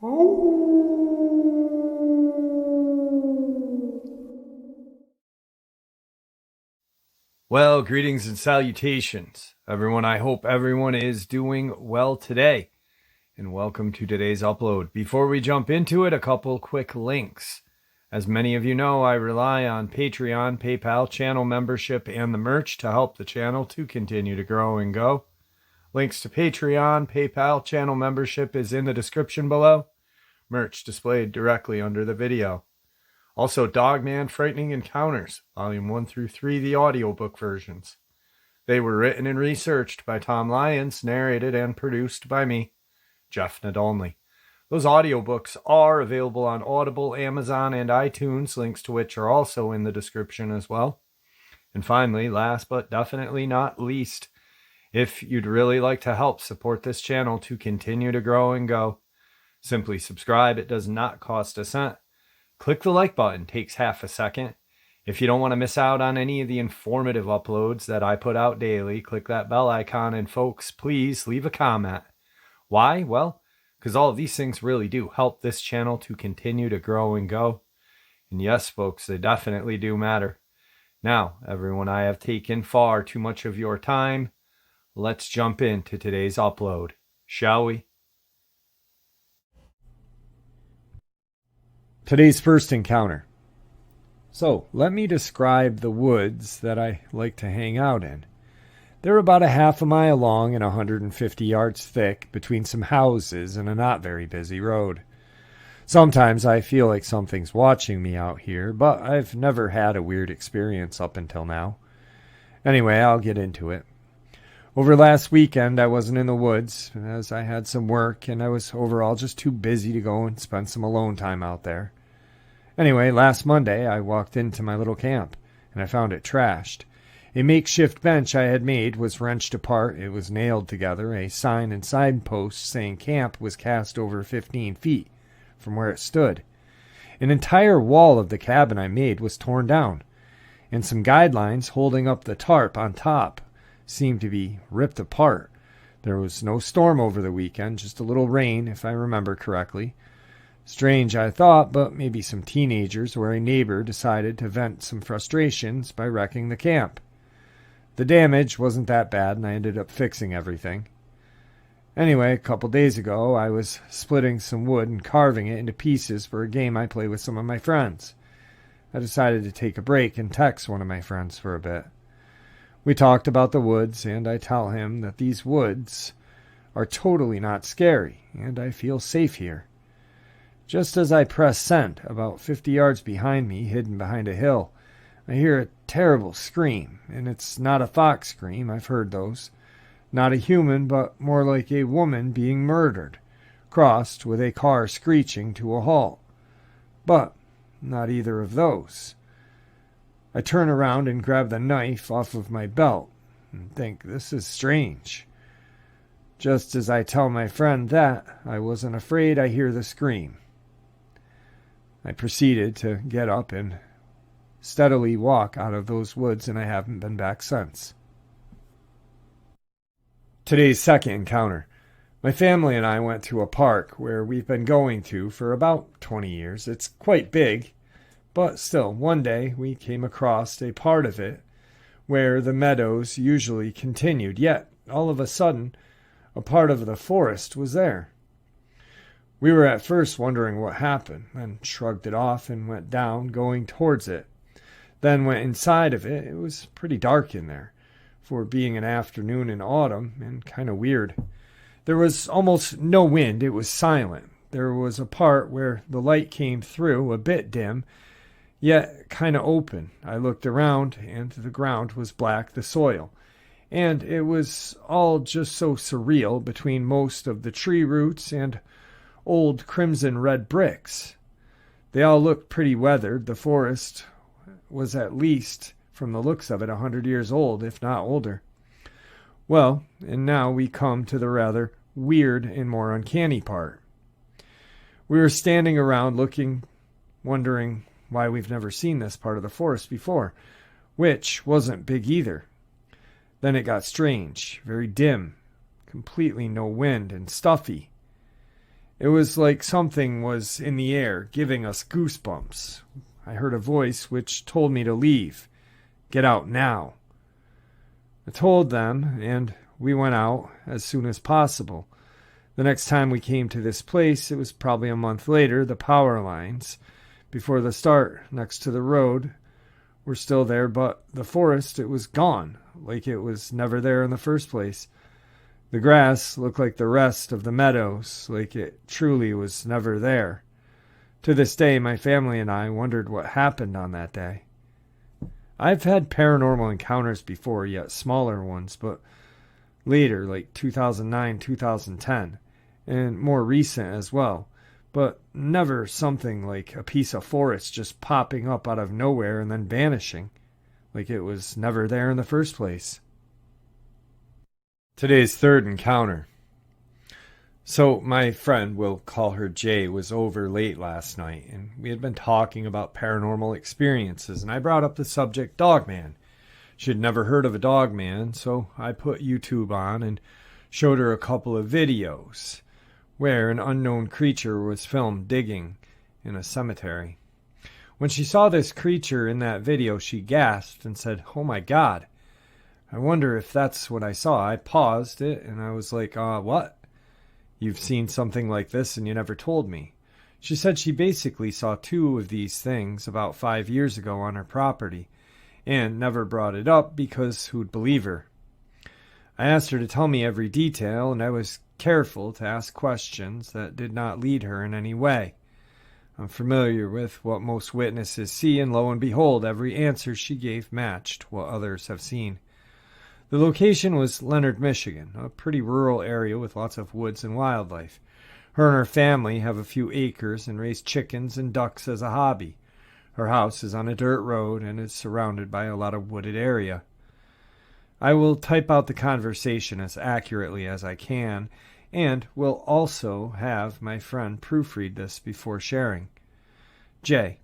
Well, greetings and salutations, everyone. I hope everyone is doing well today, and welcome to today's upload. Before we jump into it, a couple quick links. As many of you know, I rely on Patreon, PayPal, channel membership, and the merch to help the channel to continue to grow and go. Links to Patreon, PayPal, channel membership is in the description below. Merch displayed directly under the video. Also, Dogman Frightening Encounters, Volume 1 through 3, the audiobook versions. They were written and researched by Tom Lyons, narrated and produced by me, Jeff Nadolny. Those audiobooks are available on Audible, Amazon, and iTunes, links to which are also in the description as well. And finally, last but definitely not least, if you'd really like to help support this channel to continue to grow and go, simply subscribe. It does not cost a cent. Click the like button, takes half a second. If you don't want to miss out on any of the informative uploads that I put out daily, click that bell icon, and folks, please leave a comment. Why? Well, because all of these things really do help this channel to continue to grow and go. And yes, folks, they definitely do matter. Now, everyone, I have taken far too much of your time. Let's jump into today's upload, shall we? Today's first encounter. So, let me describe the woods that I like to hang out in. They're about a half a mile long and 150 yards thick between some houses and a not very busy road. Sometimes I feel like something's watching me out here, but I've never had a weird experience up until now. Anyway, I'll get into it. Over last weekend, I wasn't in the woods as I had some work and I was overall just too busy to go and spend some alone time out there. Anyway, last Monday, I walked into my little camp, and I found it trashed. A makeshift bench I had made was wrenched apart, it was nailed together, a sign and signpost saying camp was cast over 15 feet from where it stood. An entire wall of the cabin I made was torn down, and some guidelines holding up the tarp on top seemed to be ripped apart. There was no storm over the weekend, just a little rain, if I remember correctly. Strange, I thought, but maybe some teenagers or a neighbor decided to vent some frustrations by wrecking the camp. The damage wasn't that bad, and I ended up fixing everything. Anyway, a couple days ago, I was splitting some wood and carving it into pieces for a game I play with some of my friends. I decided to take a break and text one of my friends for a bit. We talked about the woods, and I tell him that these woods are totally not scary, and I feel safe here. Just as I press send, about 50 yards behind me, hidden behind a hill, I hear a terrible scream, and it's not a fox scream, I've heard those. Not a human, but more like a woman being murdered, crossed with a car screeching to a halt. But not either of those. I turn around and grab the knife off of my belt, and think this is strange. Just as I tell my friend that, I wasn't afraid, I hear the scream. I proceeded to get up and steadily walk out of those woods, and I haven't been back since. Today's second encounter. My family and I went to a park where we've been going to for about 20 years. It's quite big, but still, one day we came across a part of it where the meadows usually continued, yet all of a sudden a part of the forest was there. We were at first wondering what happened, then shrugged it off and went down, going towards it. Then went inside of it. It was pretty dark in there, for being an afternoon in autumn, and kind of weird. There was almost no wind. It was silent. There was a part where the light came through, a bit dim, yet kind of open. I looked around, and the ground was black, the soil. And it was all just so surreal between most of the tree roots and old crimson-red bricks. They all looked pretty weathered. The forest was at least, from the looks of it, 100 years old, if not older. Well, and now we come to the rather weird and more uncanny part. We were standing around looking, wondering why we've never seen this part of the forest before, which wasn't big either. Then it got strange, very dim, completely no wind and stuffy. It was like something was in the air, giving us goosebumps. I heard a voice which told me to leave. Get out now. I told them, and we went out as soon as possible. The next time we came to this place, it was probably a month later. The power lines, before the start, next to the road, were still there, but the forest, it was gone, like it was never there in the first place. The grass looked like the rest of the meadows, like it truly was never there. To this day, my family and I wondered what happened on that day. I've had paranormal encounters before, yet smaller ones, but later, like 2009, 2010, and more recent as well, but never something like a piece of forest just popping up out of nowhere and then vanishing, like it was never there in the first place. Today's third encounter. So my friend, we'll call her Jay, was over late last night, and we had been talking about paranormal experiences, and I brought up the subject Dogman. She had never heard of a Dogman, so I put YouTube on and showed her a couple of videos where an unknown creature was filmed digging in a cemetery. When she saw this creature in that video, she gasped and said, "Oh my God, I wonder if that's what I saw." I paused it and I was like, what? You've seen something like this and you never told me. She said she basically saw two of these things about 5 years ago on her property and never brought it up because who'd believe her? I asked her to tell me every detail, and I was careful to ask questions that did not lead her in any way. I'm familiar with what most witnesses see, and lo and behold, every answer she gave matched what others have seen. The location was Leonard, Michigan, a pretty rural area with lots of woods and wildlife. Her and her family have a few acres and raise chickens and ducks as a hobby. Her house is on a dirt road and is surrounded by a lot of wooded area. I will type out the conversation as accurately as I can, and will also have my friend proofread this before sharing. Jay.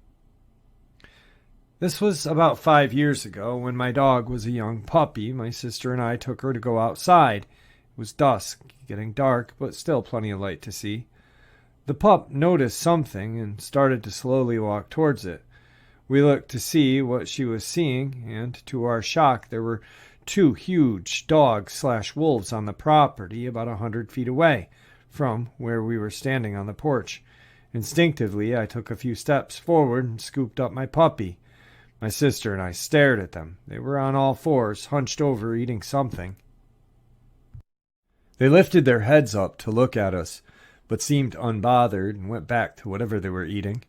This was about 5 years ago when my dog was a young puppy. My sister and I took her to go outside. It was dusk, getting dark, but still plenty of light to see. The pup noticed something and started to slowly walk towards it. We looked to see what she was seeing, and to our shock, there were two huge dogs/wolves on the property about 100 feet away from where we were standing on the porch. Instinctively, I took a few steps forward and scooped up my puppy. My sister and I stared at them. They were on all fours, hunched over, eating something. They lifted their heads up to look at us, but seemed unbothered and went back to whatever they were eating.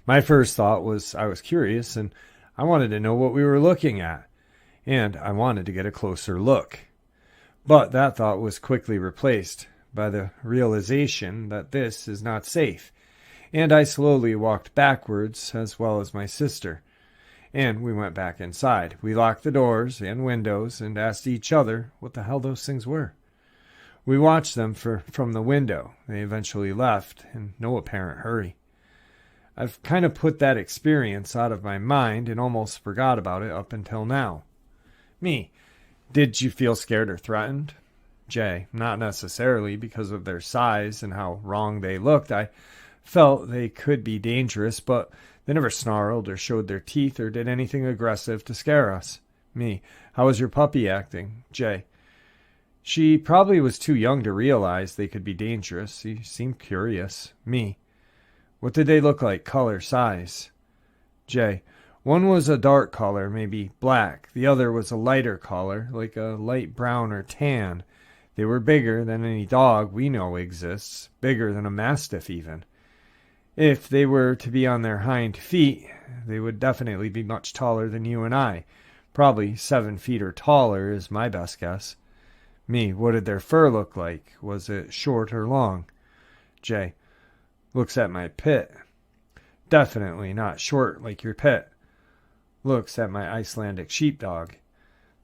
My first thought was I was curious, and I wanted to know what we were looking at, and I wanted to get a closer look. But that thought was quickly replaced by the realization that this is not safe, and I slowly walked backwards as well as my sister, and we went back inside. We locked the doors and windows and asked each other what the hell those things were. We watched them from the window. They eventually left in no apparent hurry. I've kind of put that experience out of my mind and almost forgot about it up until now. Me. Did you feel scared or threatened? Jay. Not necessarily because of their size and how wrong they looked. I felt they could be dangerous, but they never snarled or showed their teeth or did anything aggressive to scare us. Me. How was your puppy acting? Jay. She probably was too young to realize they could be dangerous. She seemed curious. Me. What did they look like, color, size? Jay. One was a dark color, maybe black. The other was a lighter color, like a light brown or tan. They were bigger than any dog we know exists, bigger than a mastiff even. If they were to be on their hind feet, they would definitely be much taller than you and I. Probably 7 feet or taller is my best guess. Me. What did their fur look like? Was it short or long? Jay. Looks at my pit. Definitely not short like your pit. Looks at my Icelandic sheepdog.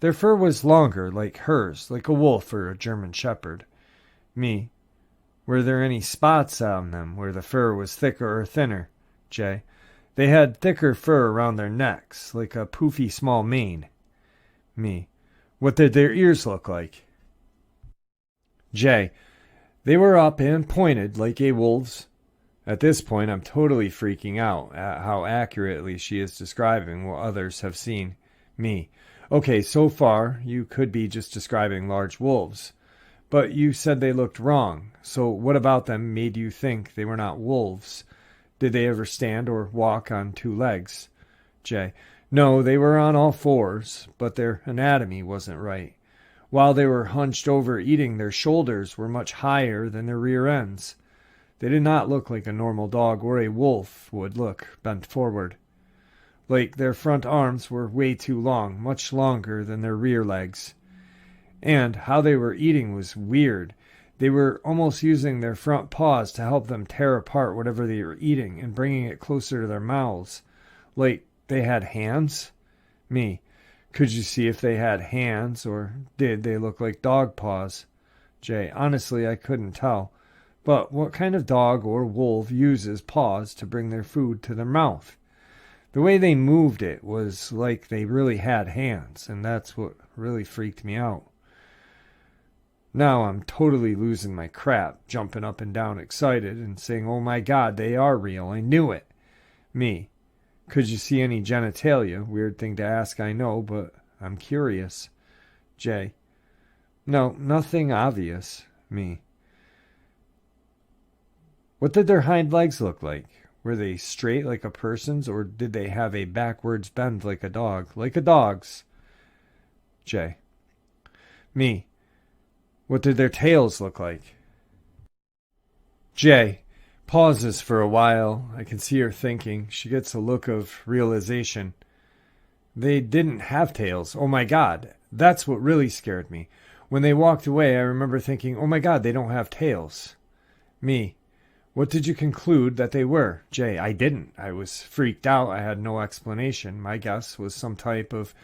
Their fur was longer, like hers, like a wolf or a German shepherd. Me. Were there any spots on them where the fur was thicker or thinner? Jay. They had thicker fur around their necks, like a poofy small mane. Me. What did their ears look like? Jay. They were up and pointed like a wolf's. At this point, I'm totally freaking out at how accurately she is describing what others have seen. Me. Okay, so far, you could be just describing large wolves. But you said they looked wrong. So what about them made you think they were not wolves? Did they ever stand or walk on two legs? J. No, they were on all fours, but their anatomy wasn't right. While they were hunched over eating, their shoulders were much higher than their rear ends. They did not look like a normal dog or a wolf would look, bent forward. Like their front arms were way too long, much longer than their rear legs. And how they were eating was weird. They were almost using their front paws to help them tear apart whatever they were eating and bringing it closer to their mouths. Like they had hands? Me. Could you see if they had hands, or did they look like dog paws? J. Honestly, I couldn't tell. But what kind of dog or wolf uses paws to bring their food to their mouth? The way they moved it was like they really had hands, and that's what really freaked me out. Now I'm totally losing my crap, jumping up and down excited and saying, oh my God, they are real, I knew it. Me. Could you see any genitalia? Weird thing to ask, I know, but I'm curious. J. No, nothing obvious. Me. What did their hind legs look like? Were they straight like a person's, or did they have a backwards bend like a dog? Like a dog's. J. Me. What did their tails look like? J. Pauses for a while. I can see her thinking. She gets a look of realization. They didn't have tails. Oh my God. That's what really scared me. When they walked away, I remember thinking, oh my God, they don't have tails. Me. What did you conclude that they were? J. I didn't. I was freaked out. I had no explanation. My guess was some type of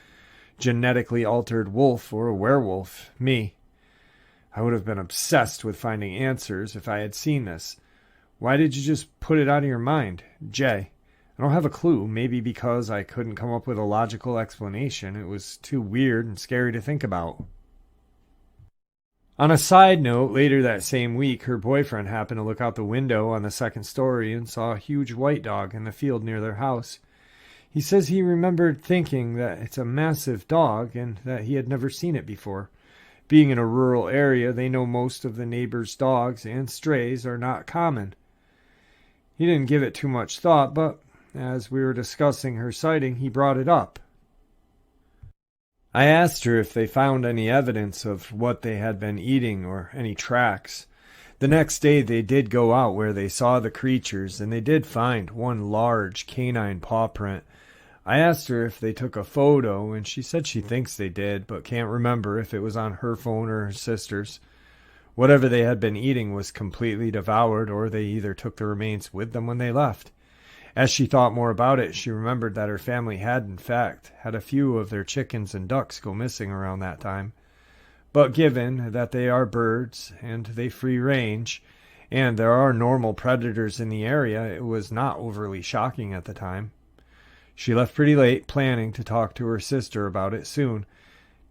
genetically altered wolf or a werewolf. Me. I would have been obsessed with finding answers if I had seen this. Why did you just put it out of your mind? J. I don't have a clue. Maybe because I couldn't come up with a logical explanation. It was too weird and scary to think about. On a side note, later that same week, her boyfriend happened to look out the window on the second story and saw a huge white dog in the field near their house. He says he remembered thinking that it's a massive dog and that he had never seen it before. Being in a rural area, they know most of the neighbors' dogs and strays are not common. He didn't give it too much thought, but as we were discussing her sighting, he brought it up. I asked her if they found any evidence of what they had been eating or any tracks. The next day they did go out where they saw the creatures, and they did find one large canine paw print. I asked her if they took a photo, and she said she thinks they did, but can't remember if it was on her phone or her sister's. Whatever they had been eating was completely devoured, or they either took the remains with them when they left. As she thought more about it, she remembered that her family had, in fact, had a few of their chickens and ducks go missing around that time. But given that they are birds, and they free range, and there are normal predators in the area, it was not overly shocking at the time. She left pretty late, planning to talk to her sister about it soon,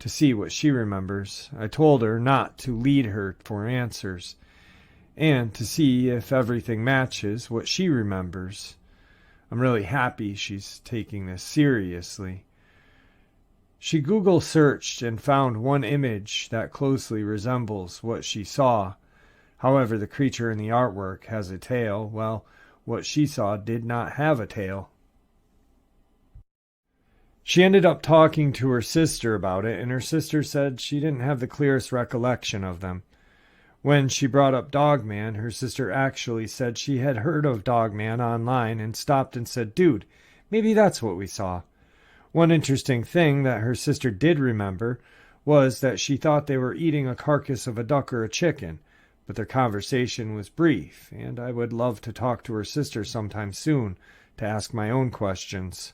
to see what she remembers. I told her not to lead her for answers, and to see if everything matches what she remembers. I'm really happy she's taking this seriously. She Google searched and found one image that closely resembles what she saw. However, the creature in the artwork has a tail. Well, what she saw did not have a tail. She ended up talking to her sister about it, and her sister said she didn't have the clearest recollection of them. When she brought up Dogman, her sister actually said she had heard of Dogman online and stopped and said, "Dude, maybe that's what we saw." One interesting thing that her sister did remember was that she thought they were eating a carcass of a duck or a chicken, but their conversation was brief, and I would love to talk to her sister sometime soon to ask my own questions.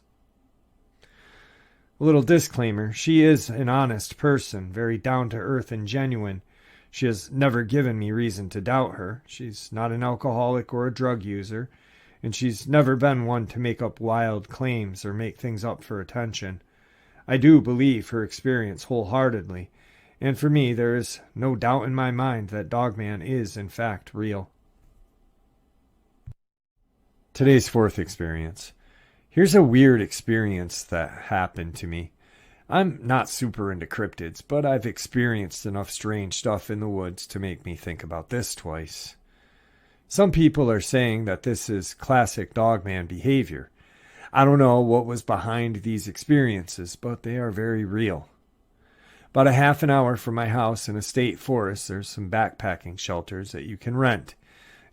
A little disclaimer, she is an honest person, very down-to-earth and genuine. She has never given me reason to doubt her. She's not an alcoholic or a drug user, and she's never been one to make up wild claims or make things up for attention. I do believe her experience wholeheartedly, And for me, there is no doubt in my mind that Dogman is, in fact, real. Today's fourth experience. Here's a weird experience that happened to me. I'm not super into cryptids, but I've experienced enough strange stuff in the woods to make me think about this twice. Some people are saying that this is classic Dogman behavior. I don't know what was behind these experiences, but they are very real. About a half an hour from my house in a state forest, there's some backpacking shelters that you can rent.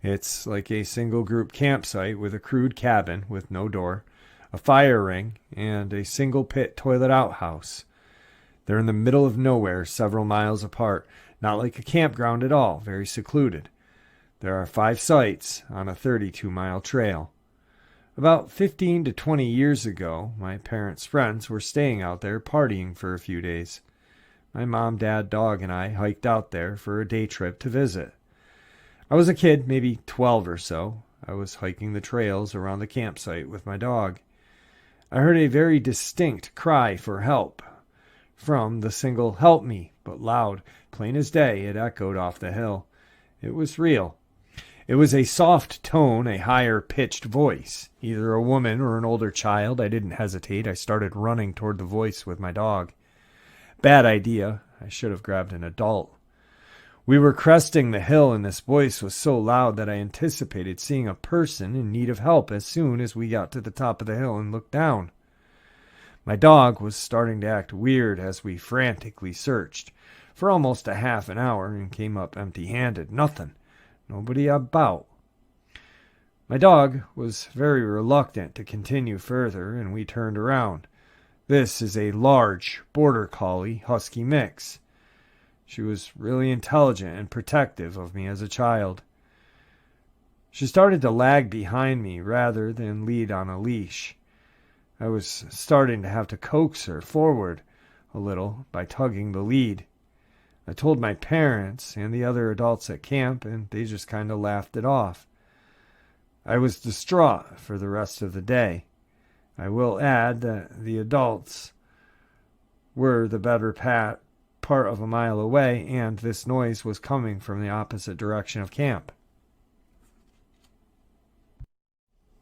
It's like a single group campsite with a crude cabin with no door, a fire ring, and a single pit toilet outhouse. They're in the middle of nowhere, several miles apart, not like a campground at all, very secluded. There are 5 sites on a 32-mile trail. About 15 to 20 years ago, my parents' friends were staying out there partying for a few days. My mom, dad, dog, and I hiked out there for a day trip to visit. I was a kid, maybe 12 or so. I was hiking the trails around the campsite with my dog. I heard a very distinct cry for help. From the single "help me," but loud, plain as day, it echoed off the hill. It was real. It was a soft tone, a higher pitched voice. Either a woman or an older child. I didn't hesitate. I started running toward the voice with my dog. Bad idea. I should have grabbed an adult. We were cresting the hill, and this voice was so loud that I anticipated seeing a person in need of help as soon as we got to the top of the hill and looked down. My dog was starting to act weird as we frantically searched for almost a half an hour and came up empty-handed. Nothing. Nobody about. My dog was very reluctant to continue further, and we turned around. This is a large border collie husky mix. She was really intelligent and protective of me as a child. She started to lag behind me rather than lead on a leash. I was starting to have to coax her forward a little by tugging the lead. I told my parents and the other adults at camp, and they just kind of laughed it off. I was distraught for the rest of the day. I will add that the adults were the better part of a mile away, and this noise was coming from the opposite direction of camp.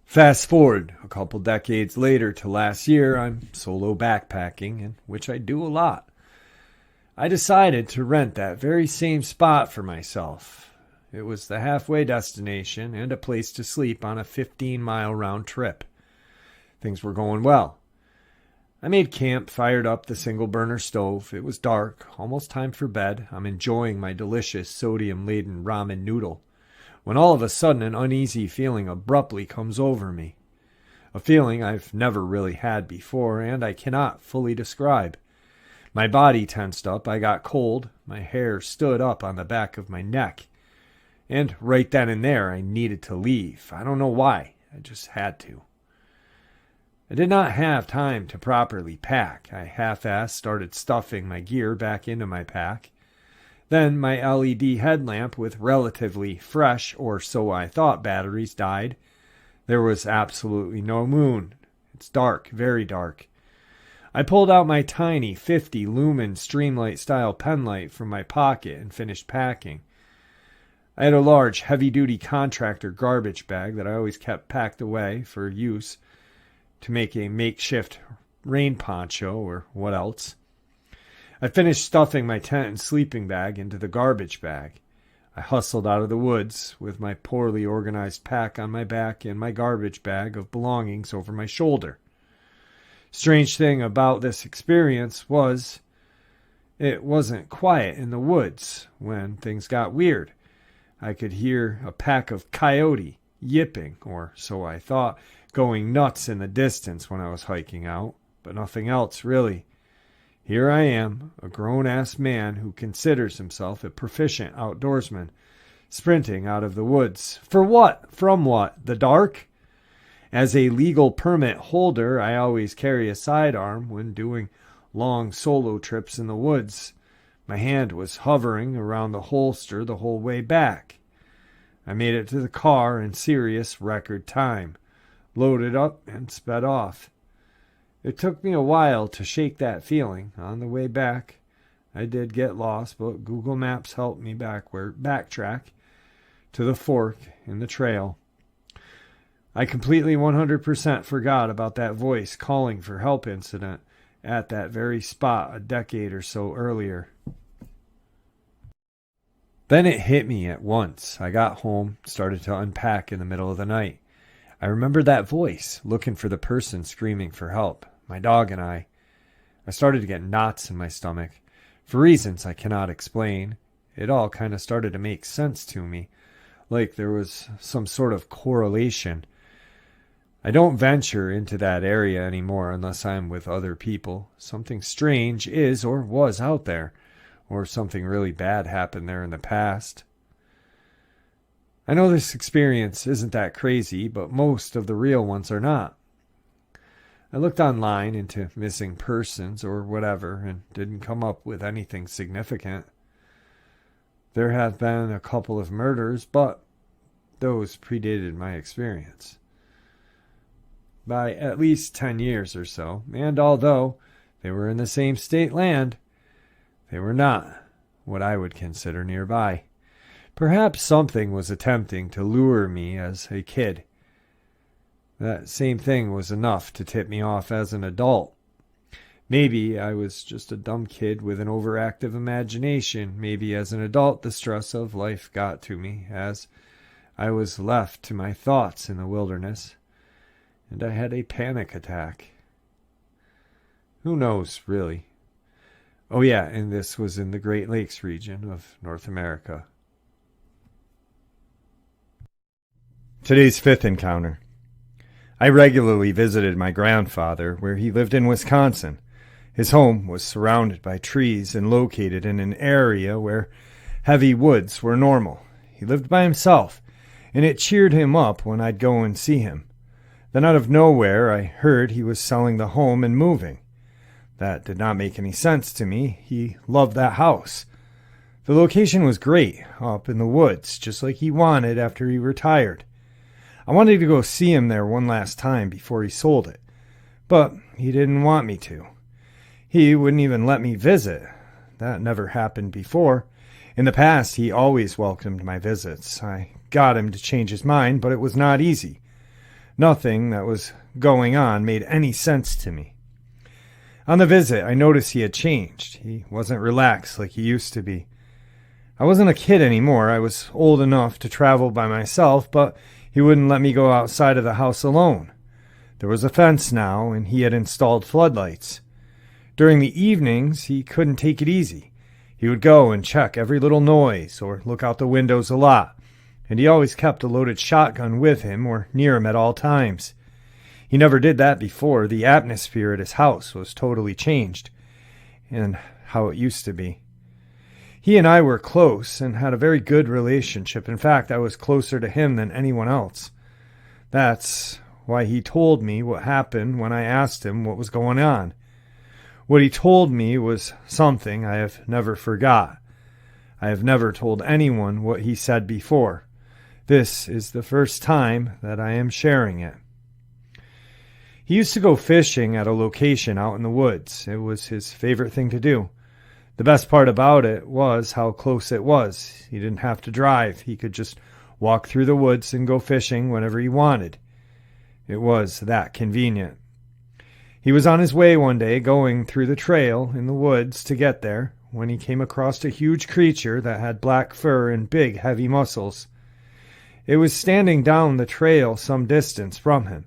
Fast forward a couple decades later to last year, I'm solo backpacking, in which I do a lot. I decided to rent that very same spot for myself. It was the halfway destination and a place to sleep on a 15-mile round trip. Things were going well. I made camp, fired up the single-burner stove. It was dark, almost time for bed. I'm enjoying my delicious sodium-laden ramen noodle, when all of a sudden an uneasy feeling abruptly comes over me. A feeling I've never really had before, and I cannot fully describe. My body tensed up, I got cold, my hair stood up on the back of my neck. And right then and there, I needed to leave. I don't know why, I just had to. I did not have time to properly pack. I half-assed started stuffing my gear back into my pack. Then my LED headlamp with relatively fresh, or so I thought, batteries died. There was absolutely no moon. It's dark, very dark. I pulled out my tiny 50 lumen Streamlight style pen light from my pocket and finished packing. I had a large heavy-duty contractor garbage bag that I always kept packed away for use to make a makeshift rain poncho or what else. I finished stuffing my tent and sleeping bag into the garbage bag. I hustled out of the woods with my poorly organized pack on my back and my garbage bag of belongings over my shoulder. Strange thing about this experience was it wasn't quiet in the woods when things got weird. I could hear a pack of coyote yipping, or so I thought, going nuts in the distance when I was hiking out, but nothing else really. Here I am, a grown-ass man who considers himself a proficient outdoorsman, sprinting out of the woods. For what? From what? The dark? As a legal permit holder, I always carry a sidearm when doing long solo trips in the woods. My hand was hovering around the holster the whole way back. I made it to the car in serious record time, loaded up, and sped off. It took me a while to shake that feeling. On the way back, I did get lost, but Google Maps helped me backtrack to the fork in the trail. I completely 100% forgot about that voice calling for help incident at that very spot a decade or so earlier. Then it hit me at once. I got home, started to unpack in the middle of the night. I remembered that voice, looking for the person screaming for help, my dog and I. I started to get knots in my stomach. For reasons I cannot explain, it all kind of started to make sense to me, like there was some sort of correlation. I don't venture into that area anymore unless I'm with other people. Something strange is or was out there, or something really bad happened there in the past. I know this experience isn't that crazy, but most of the real ones are not. I looked online into missing persons or whatever and didn't come up with anything significant. There have been a couple of murders, but those predated my experience by at least 10 years or so, and although they were in the same state land, they were not what I would consider nearby. Perhaps something was attempting to lure me as a kid. That same thing was enough to tip me off as an adult. Maybe I was just a dumb kid with an overactive imagination. Maybe as an adult the stress of life got to me as I was left to my thoughts in the wilderness, and I had a panic attack. Who knows, really? Oh yeah, and this was in the Great Lakes region of North America. Today's fifth encounter. I regularly visited my grandfather where he lived in Wisconsin. His home was surrounded by trees and located in an area where heavy woods were normal. He lived by himself, and it cheered him up when I'd go and see him. Then out of nowhere, I heard he was selling the home and moving. That did not make any sense to me. He loved that house. The location was great, up in the woods, just like he wanted after he retired. I wanted to go see him there one last time before he sold it, but he didn't want me to. He wouldn't even let me visit. That never happened before. In the past, he always welcomed my visits. I got him to change his mind, but it was not easy. Nothing that was going on made any sense to me. On the visit, I noticed he had changed. He wasn't relaxed like he used to be. I wasn't a kid anymore. I was old enough to travel by myself, but he wouldn't let me go outside of the house alone. There was a fence now, and he had installed floodlights. During the evenings, he couldn't take it easy. He would go and check every little noise or look out the windows a lot, and he always kept a loaded shotgun with him or near him at all times. He never did that before. The atmosphere at his house was totally changed, and how it used to be. He and I were close and had a very good relationship. In fact, I was closer to him than anyone else. That's why he told me what happened when I asked him what was going on. What he told me was something I have never forgot. I have never told anyone what he said before. This is the first time that I am sharing it. He used to go fishing at a location out in the woods. It was his favorite thing to do. The best part about it was how close it was. He didn't have to drive. He could just walk through the woods and go fishing whenever he wanted. It was that convenient. He was on his way one day going through the trail in the woods to get there when he came across a huge creature that had black fur and big, heavy muscles. It was standing down the trail some distance from him.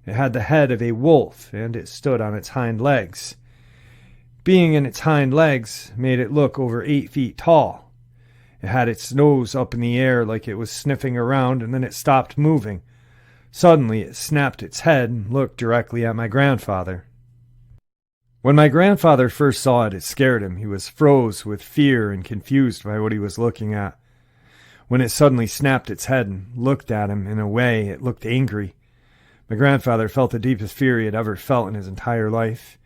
It had the head of a wolf, and it stood on its hind legs. Being in its hind legs made it look over 8 feet tall. It had its nose up in the air like it was sniffing around, and then it stopped moving. Suddenly it snapped its head and looked directly at my grandfather. When my grandfather first saw it, it scared him. He was froze with fear and confused by what he was looking at. When it suddenly snapped its head and looked at him in a way, it looked angry. My grandfather felt the deepest fear he had ever felt in his entire life.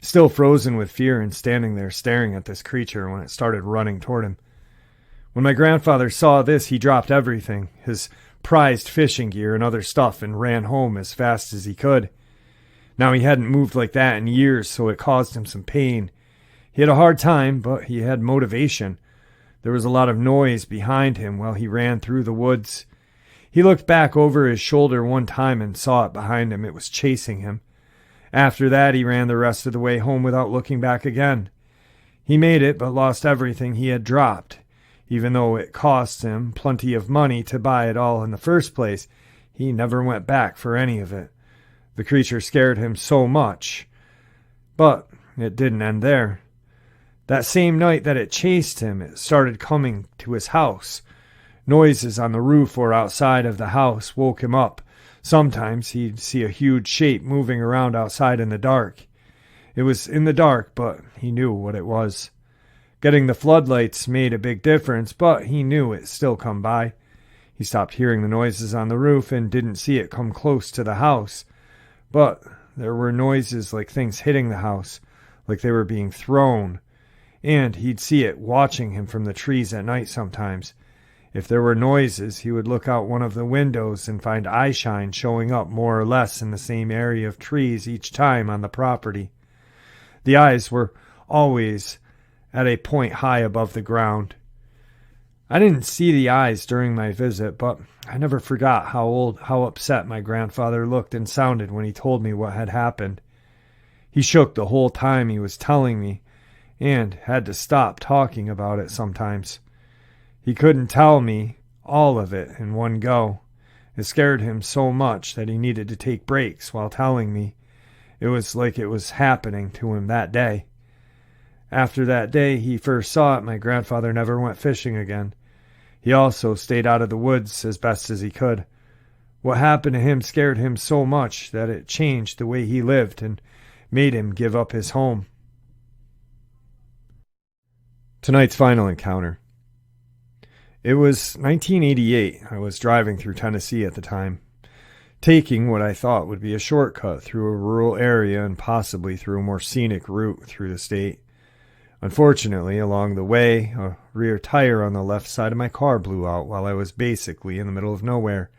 Still frozen with fear and standing there staring at this creature when it started running toward him. When my grandfather saw this, he dropped everything, his prized fishing gear and other stuff, and ran home as fast as he could. Now he hadn't moved like that in years, so it caused him some pain. He had a hard time, but he had motivation. There was a lot of noise behind him while he ran through the woods. He looked back over his shoulder one time and saw it behind him. It was chasing him. After that, he ran the rest of the way home without looking back again. He made it, but lost everything he had dropped. Even though it cost him plenty of money to buy it all in the first place, he never went back for any of it. The creature scared him so much. But it didn't end there. That same night that it chased him, it started coming to his house. Noises on the roof or outside of the house woke him up. Sometimes he'd see a huge shape moving around outside in the dark. It was in the dark, but he knew what it was. Getting the floodlights made a big difference, but he knew it still come by. He stopped hearing the noises on the roof and didn't see it come close to the house. But there were noises like things hitting the house, like they were being thrown. And he'd see it watching him from the trees at night sometimes. If there were noises, he would look out one of the windows and find eye shine showing up more or less in the same area of trees each time on the property. The eyes were always at a point high above the ground. I didn't see the eyes during my visit, but I never forgot how upset my grandfather looked and sounded when he told me what had happened. He shook the whole time he was telling me and had to stop talking about it sometimes. He couldn't tell me all of it in one go. It scared him so much that he needed to take breaks while telling me. It was like it was happening to him that day. After that day he first saw it, my grandfather never went fishing again. He also stayed out of the woods as best as he could. What happened to him scared him so much that it changed the way he lived and made him give up his home. Tonight's final encounter. It was 1988. I was driving through Tennessee at the time, taking what I thought would be a shortcut through a rural area and possibly through a more scenic route through the state. Unfortunately, along the way, a rear tire on the left side of my car blew out while I was basically in the middle of nowhere.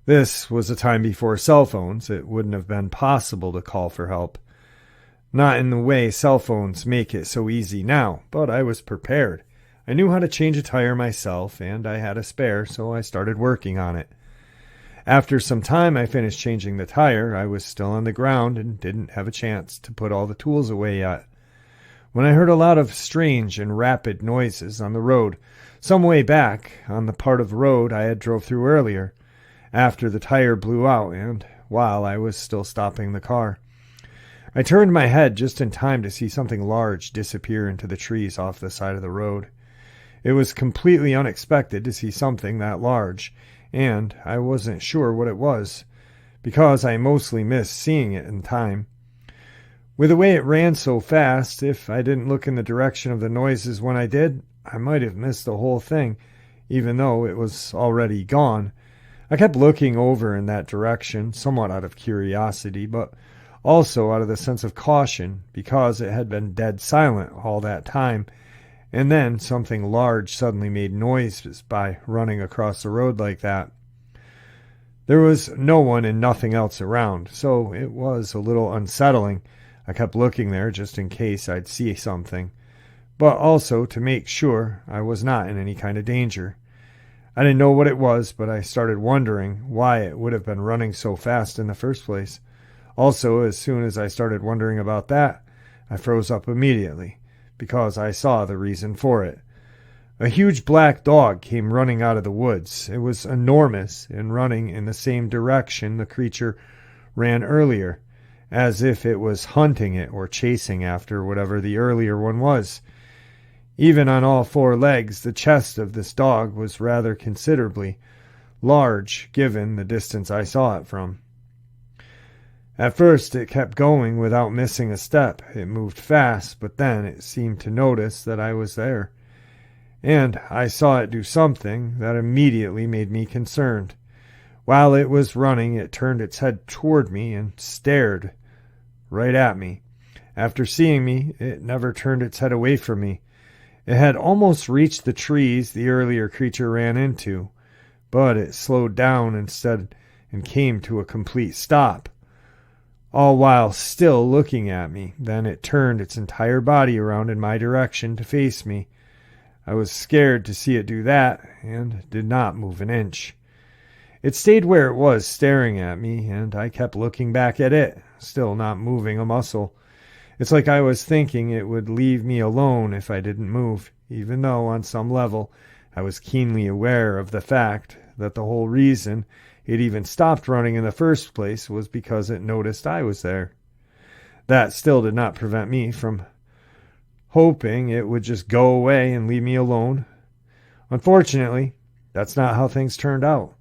This was a time before cell phones. It wouldn't have been possible to call for help. Not in the way cell phones make it so easy now, but I was prepared. I knew how to change a tire myself, and I had a spare, so I started working on it. After some time I finished changing the tire. I was still on the ground and didn't have a chance to put all the tools away yet, when I heard a lot of strange and rapid noises on the road, some way back on the part of the road I had drove through earlier, after the tire blew out and while I was still stopping the car. I turned my head just in time to see something large disappear into the trees off the side of the road. It was completely unexpected to see something that large, and I wasn't sure what it was, because I mostly missed seeing it in time. With the way it ran so fast, if I didn't look in the direction of the noises when I did, I might have missed the whole thing, even though it was already gone. I kept looking over in that direction, somewhat out of curiosity, but also out of the sense of caution, because it had been dead silent all that time, and then something large suddenly made noises by running across the road like that. There was no one and nothing else around, so it was a little unsettling. I kept looking there just in case I'd see something, but also to make sure I was not in any kind of danger. I didn't know what it was, but I started wondering why it would have been running so fast in the first place. Also, as soon as I started wondering about that, I froze up immediately, because I saw the reason for it. A huge black dog came running out of the woods. It was enormous and running in the same direction the creature ran earlier, as if it was hunting it or chasing after whatever the earlier one was. Even on all four legs, the chest of this dog was rather considerably large, given the distance I saw it from. At first it kept going without missing a step. It moved fast, but then it seemed to notice that I was there, and I saw it do something that immediately made me concerned. While it was running, it turned its head toward me and stared right at me. After seeing me, it never turned its head away from me. It had almost reached the trees the earlier creature ran into, but it slowed down instead and came to a complete stop. all while still looking at me. Then it turned its entire body around in my direction to face me. I was scared to see it do that, and did not move an inch. It stayed where it was, staring at me, and I kept looking back at it, still not moving a muscle. It's like I was thinking it would leave me alone if I didn't move, even though, on some level, I was keenly aware of the fact that the whole reason it even stopped running in the first place was because it noticed I was there. That still did not prevent me from hoping it would just go away and leave me alone. Unfortunately, that's not how things turned out.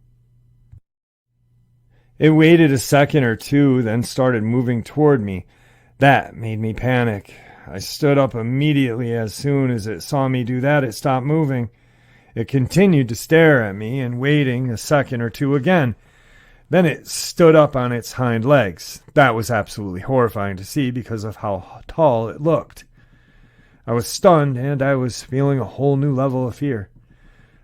It waited a second or two, then started moving toward me. That made me panic. I stood up immediately. As soon as it saw me do that, it stopped moving. It continued to stare at me, and waiting a second or two again. Then it stood up on its hind legs. That was absolutely horrifying to see because of how tall it looked. I was stunned, and I was feeling a whole new level of fear.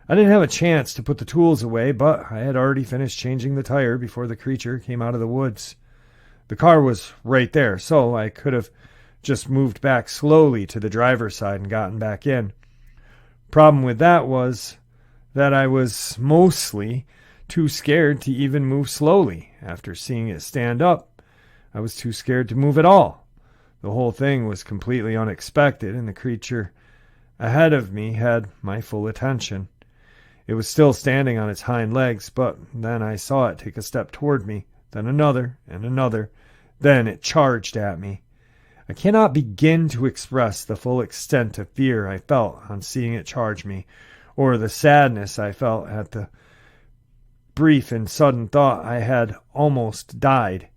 I didn't have a chance to put the tools away, but I had already finished changing the tire before the creature came out of the woods. The car was right there, so I could have just moved back slowly to the driver's side and gotten back in. Problem with that was that I was mostly too scared to even move slowly. After seeing it stand up, I was too scared to move at all. The whole thing was completely unexpected, and the creature ahead of me had my full attention. It was still standing on its hind legs, but then I saw it take a step toward me, then another and another. Then it charged at me. I cannot begin to express the full extent of fear I felt on seeing it charge me, or the sadness I felt at the brief and sudden thought I had almost died.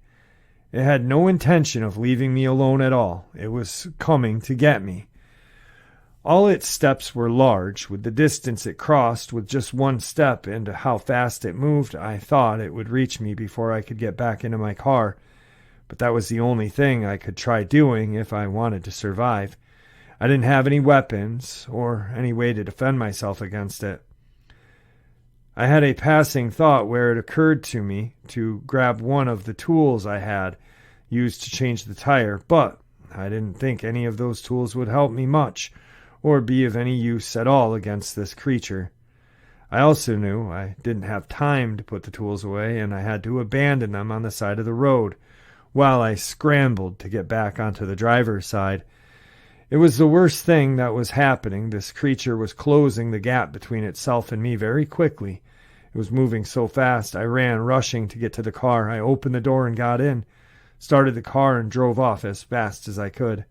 It had no intention of leaving me alone at all. It was coming to get me. All its steps were large. With the distance it crossed with just one step and how fast it moved, I thought it would reach me before I could get back into my car. But that was the only thing I could try doing if I wanted to survive. I didn't have any weapons or any way to defend myself against it. I had a passing thought where it occurred to me to grab one of the tools I had used to change the tire, but I didn't think any of those tools would help me much or be of any use at all against this creature. I also knew I didn't have time to put the tools away, and I had to abandon them on the side of the road while I scrambled to get back onto the driver's side. It was the worst thing that was happening. This creature was closing the gap between itself and me very quickly. It was moving so fast, I ran, rushing to get to the car. I opened the door and got in, started the car, and drove off as fast as I could.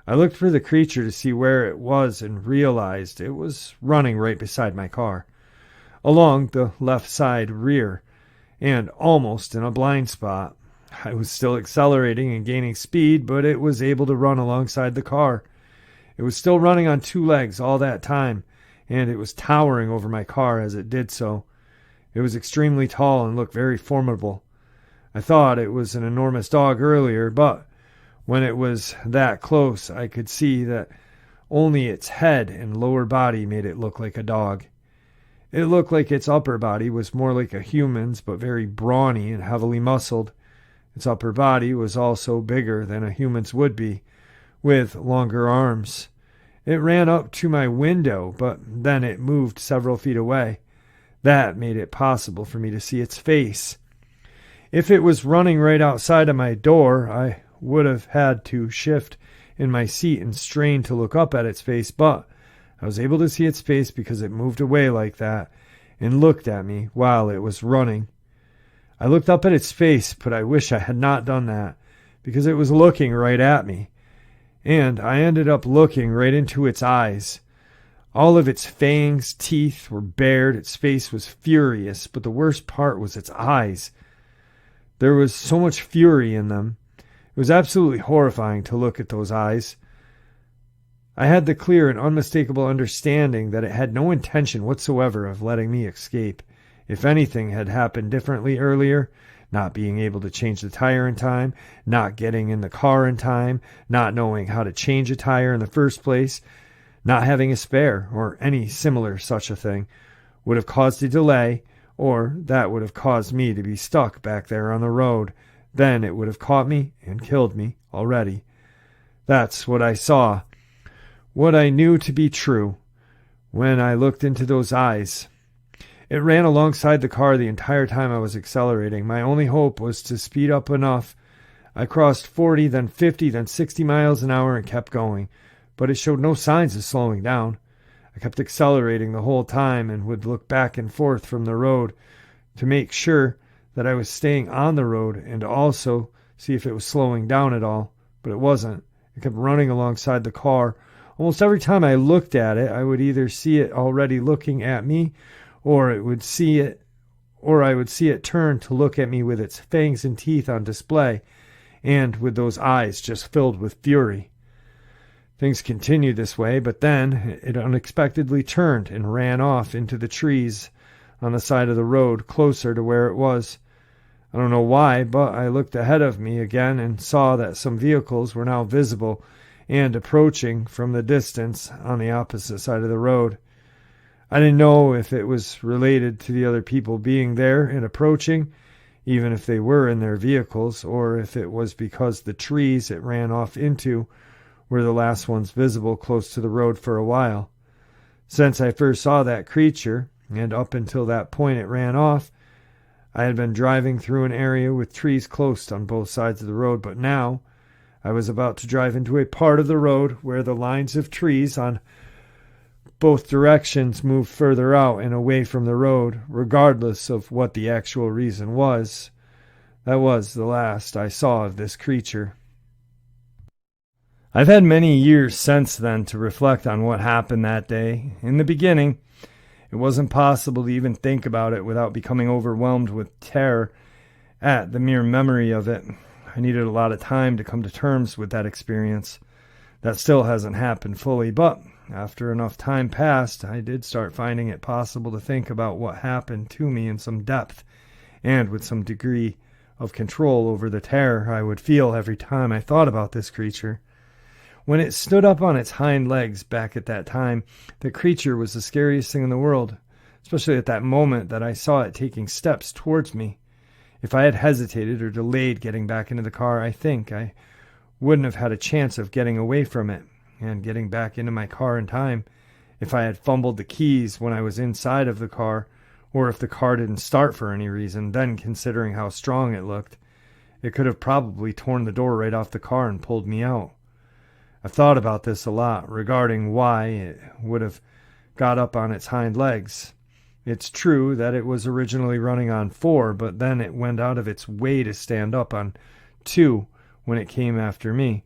I looked for the creature to see where it was and realized it was running right beside my car, along the left side rear, and almost in a blind spot. I was still accelerating and gaining speed, but it was able to run alongside the car. It was still running on two legs all that time, and it was towering over my car as it did so. It was extremely tall and looked very formidable. I thought it was an enormous dog earlier, but when it was that close, I could see that only its head and lower body made it look like a dog. It looked like its upper body was more like a human's, but very brawny and heavily muscled. Its upper body was also bigger than a human's would be, with longer arms. It ran up to my window, but then it moved several feet away. That made it possible for me to see its face. If it was running right outside of my door, I would have had to shift in my seat and strain to look up at its face, but I was able to see its face because it moved away like that and looked at me while it was running. I looked up at its face, but I wish I had not done that because it was looking right at me, and I ended up looking right into its eyes. All of its fangs, teeth were bared. Its face was furious, but the worst part was its eyes. There was so much fury in them. It was absolutely horrifying to look at those eyes. I had the clear and unmistakable understanding that it had no intention whatsoever of letting me escape. If anything had happened differently earlier, not being able to change the tire in time, not getting in the car in time, not knowing how to change a tire in the first place, not having a spare, or any similar such a thing, would have caused a delay, or that would have caused me to be stuck back there on the road. then it would have caught me and killed me already. That's what I saw, what I knew to be true when I looked into those eyes. It ran alongside the car the entire time I was accelerating. My only hope was to speed up enough. I crossed 40, then 50, then 60 miles an hour and kept going, but it showed no signs of slowing down. I kept accelerating the whole time and would look back and forth from the road to make sure that I was staying on the road and also see if it was slowing down at all, but it wasn't. It kept running alongside the car. Almost every time I looked at it, I would either see it already looking at me, or I would see it turn to look at me with its fangs and teeth on display, and with those eyes just filled with fury. Things continued this way, but then it unexpectedly turned and ran off into the trees on the side of the road, closer to where it was. I don't know why, but I looked ahead of me again and saw that some vehicles were now visible and approaching from the distance on the opposite side of the road. I didn't know if it was related to the other people being there and approaching, even if they were in their vehicles, or if it was because the trees it ran off into were the last ones visible close to the road for a while. Since I first saw that creature, and up until that point it ran off, I had been driving through an area with trees close on both sides of the road, but now I was about to drive into a part of the road where the lines of trees on both directions moved further out and away from the road, regardless of what the actual reason was. That was the last I saw of this creature. I've had many years since then to reflect on what happened that day. In the beginning, it wasn't possible to even think about it without becoming overwhelmed with terror at the mere memory of it. I needed a lot of time to come to terms with that experience. That still hasn't happened fully, but after enough time passed, I did start finding it possible to think about what happened to me in some depth and with some degree of control over the terror I would feel every time I thought about this creature. When it stood up on its hind legs back at that time, the creature was the scariest thing in the world, especially at that moment that I saw it taking steps towards me. If I had hesitated or delayed getting back into the car, I think I wouldn't have had a chance of getting away from it and getting back into my car in time. If I had fumbled the keys when I was inside of the car, or if the car didn't start for any reason, then considering how strong it looked, it could have probably torn the door right off the car and pulled me out. I've thought about this a lot regarding why it would have got up on its hind legs. It's true that it was originally running on 4, but then it went out of its way to stand up on 2 when it came after me,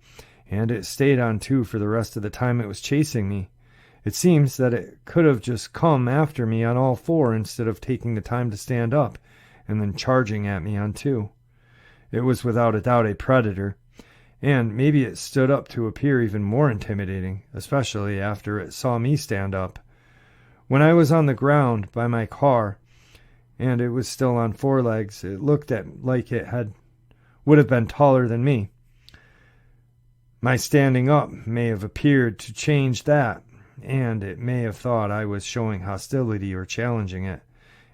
and it stayed on 2 for the rest of the time it was chasing me. It seems that it could have just come after me on all 4 instead of taking the time to stand up and then charging at me on 2. It was without a doubt a predator, and maybe it stood up to appear even more intimidating, especially after it saw me stand up. When I was on the ground by my car, and it was still on 4 legs, it looked like it would have been taller than me. My standing up may have appeared to change that, and it may have thought I was showing hostility or challenging it.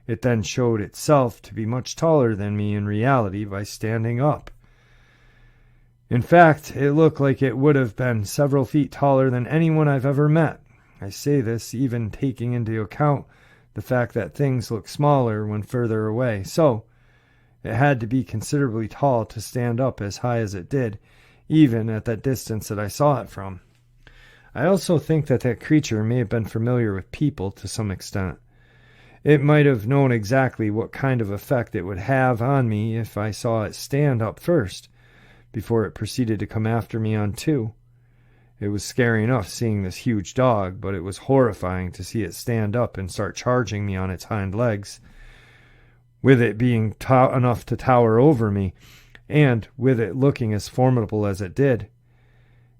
It then showed itself to be much taller than me in reality by standing up. In fact, it looked like it would have been several feet taller than anyone I've ever met. I say this even taking into account the fact that things look smaller when further away, so it had to be considerably tall to stand up as high as it did, even at that distance that I saw it from. I also think that that creature may have been familiar with people to some extent. It might have known exactly what kind of effect it would have on me if I saw it stand up first, before it proceeded to come after me on 2. It was scary enough seeing this huge dog, but it was horrifying to see it stand up and start charging me on its hind legs, with it being enough to tower over me, and with it looking as formidable as it did.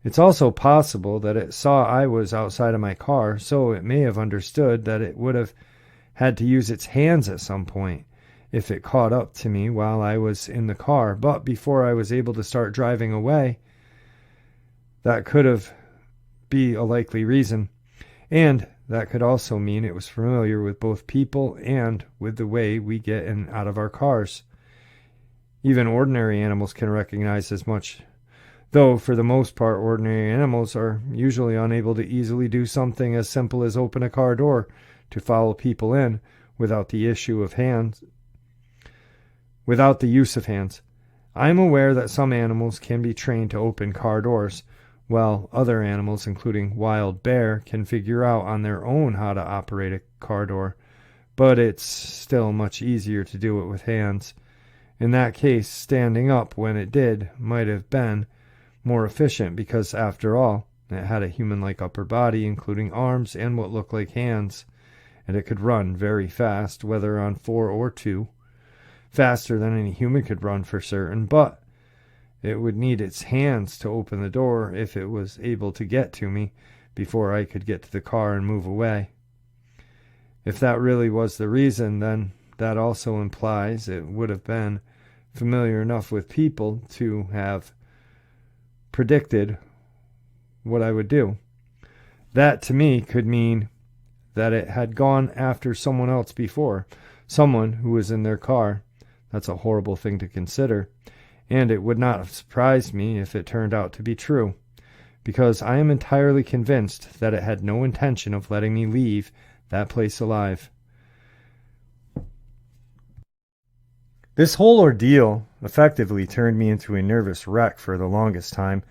It's also possible that it saw I was outside of my car, so it may have understood that it would have had to use its hands at some point if it caught up to me while I was in the car, but before I was able to start driving away. That could have been a likely reason, and that could also mean it was familiar with both people and with the way we get in and out of our cars. Even ordinary animals can recognize as much, though for the most part, ordinary animals are usually unable to easily do something as simple as open a car door to follow people in without the use of hands. I am aware that some animals can be trained to open car doors, while other animals, including wild bear, can figure out on their own how to operate a car door, but it's still much easier to do it with hands. In that case, standing up when it did might have been more efficient because, after all, it had a human-like upper body, including arms and what looked like hands, and it could run very fast, whether on four or two. Faster than any human could run for certain, but it would need its hands to open the door if it was able to get to me before I could get to the car and move away. If that really was the reason, then that also implies it would have been familiar enough with people to have predicted what I would do. That, to me, could mean that it had gone after someone else before, someone who was in their car. That's a horrible thing to consider, and it would not have surprised me if it turned out to be true, because I am entirely convinced that it had no intention of letting me leave that place alive. This whole ordeal effectively turned me into a nervous wreck for the longest time.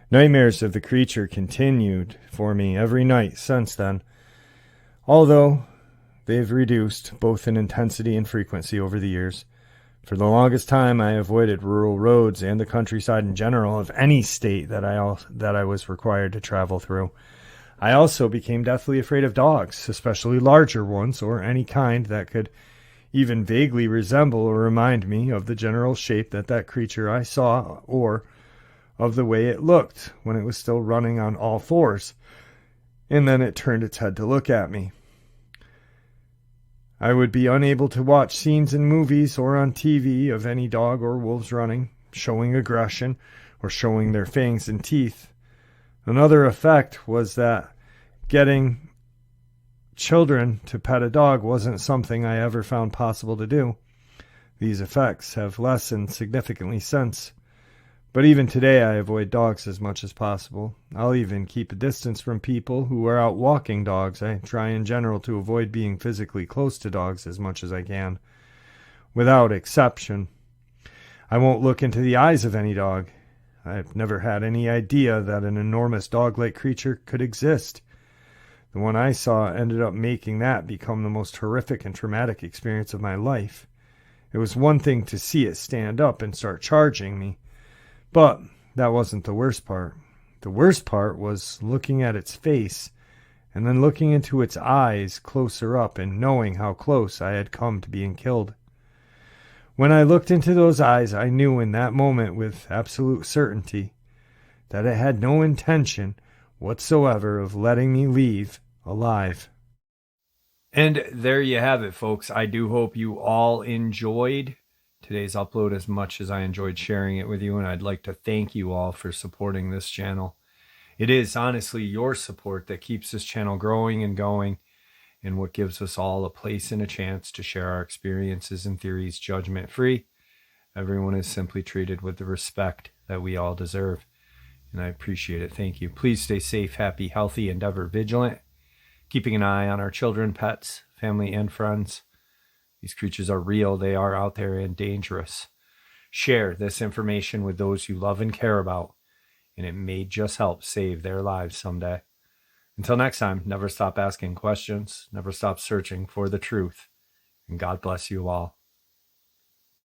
Nightmares of the creature continued for me every night since then, although they've reduced both in intensity and frequency over the years. For the longest time, I avoided rural roads and the countryside in general of any state that I was required to travel through. I also became deathly afraid of dogs, especially larger ones, or any kind that could even vaguely resemble or remind me of the general shape that creature I saw, or of the way it looked when it was still running on all fours, and then it turned its head to look at me. I would be unable to watch scenes in movies or on TV of any dog or wolves running, showing aggression, or showing their fangs and teeth. Another effect was that getting children to pet a dog wasn't something I ever found possible to do. These effects have lessened significantly since. But even today I avoid dogs as much as possible. I'll even keep a distance from people who are out walking dogs. I try in general to avoid being physically close to dogs as much as I can, without exception. I won't look into the eyes of any dog. I've never had any idea that an enormous dog-like creature could exist. The one I saw ended up making that become the most horrific and traumatic experience of my life. It was one thing to see it stand up and start charging me, but that wasn't the worst part. The worst part was looking at its face and then looking into its eyes closer up and knowing how close I had come to being killed. When I looked into those eyes, I knew in that moment with absolute certainty that it had no intention whatsoever of letting me leave alive. And there you have it, folks. I do hope you all enjoyed today's upload as much as I enjoyed sharing it with you, and I'd like to thank you all for supporting this channel. It is honestly your support that keeps this channel growing and going, and what gives us all a place and a chance to share our experiences and theories judgment-free. Everyone is simply treated with the respect that we all deserve, and I appreciate it. Thank you. Please stay safe, happy, healthy, and ever vigilant, keeping an eye on our children, pets, family, and friends. These creatures are real. They are out there and dangerous. Share this information with those you love and care about, and it may just help save their lives someday. Until next time, never stop asking questions, never stop searching for the truth, and God bless you all.